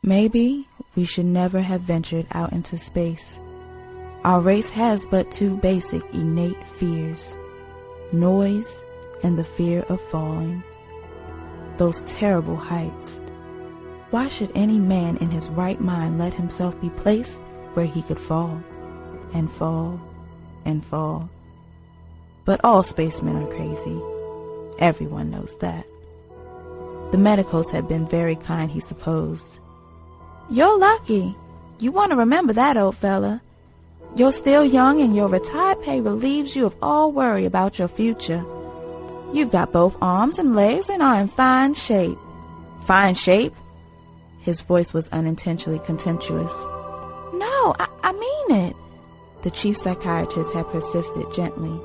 Maybe we should never have ventured out into space. Our race has but two basic innate fears: noise and the fear of falling. Those terrible heights. Why should any man in his right mind let himself be placed where he could fall and fall and fall? But all spacemen are crazy. Everyone knows that. The medicos had been very kind, he supposed. You're lucky. You want to remember that, old fella. You're still young and your retired pay relieves you of all worry about your future. You've got both arms and legs and are in fine shape. Fine shape? His voice was unintentionally contemptuous. No, I mean it, the chief psychiatrist had persisted gently.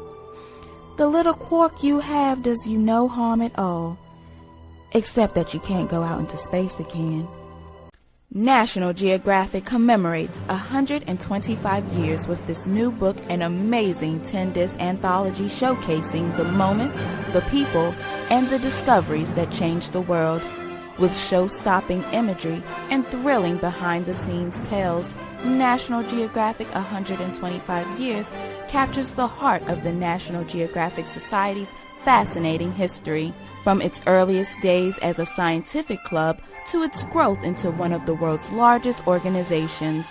The little quirk you have does you no harm at all, except that you can't go out into space again. National Geographic commemorates 125 years with this new book, an amazing 10-disc anthology showcasing the moments, the people, and the discoveries that changed the world. With show-stopping imagery and thrilling behind-the-scenes tales, National Geographic 125 Years captures the heart of the National Geographic Society's fascinating history, from its earliest days as a scientific club to its growth into one of the world's largest organizations.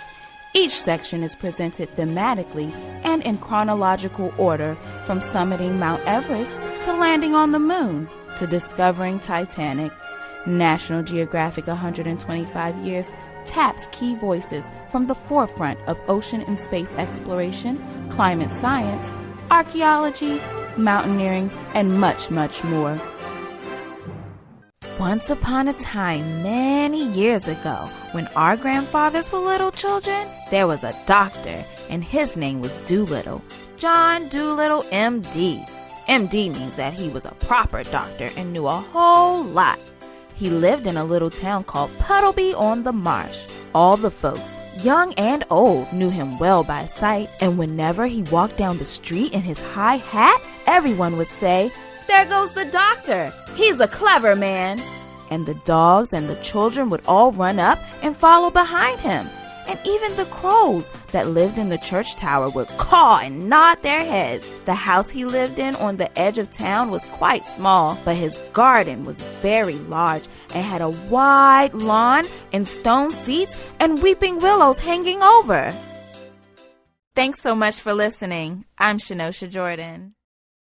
Each section is presented thematically and in chronological order, from summiting Mount Everest to landing on the moon to discovering Titanic. National Geographic 125 Years taps key voices from the forefront of ocean and space exploration, climate science, archaeology, mountaineering, and much, much more. Once upon a time, many years ago, when our grandfathers were little children, there was a doctor, and his name was Doolittle. John Doolittle, M.D. M.D. means that he was a proper doctor and knew a whole lot. He lived in a little town called Puddleby-on-the-Marsh. All the folks, young and old, knew him well by sight, and whenever he walked down the street in his high hat, everyone would say, "There goes the doctor! He's a clever man!" And the dogs and the children would all run up and follow behind him. And even the crows that lived in the church tower would caw and nod their heads. The house he lived in on the edge of town was quite small, but his garden was very large and had a wide lawn and stone seats and weeping willows hanging over. Thanks so much for listening. I'm Shanosha Jordan.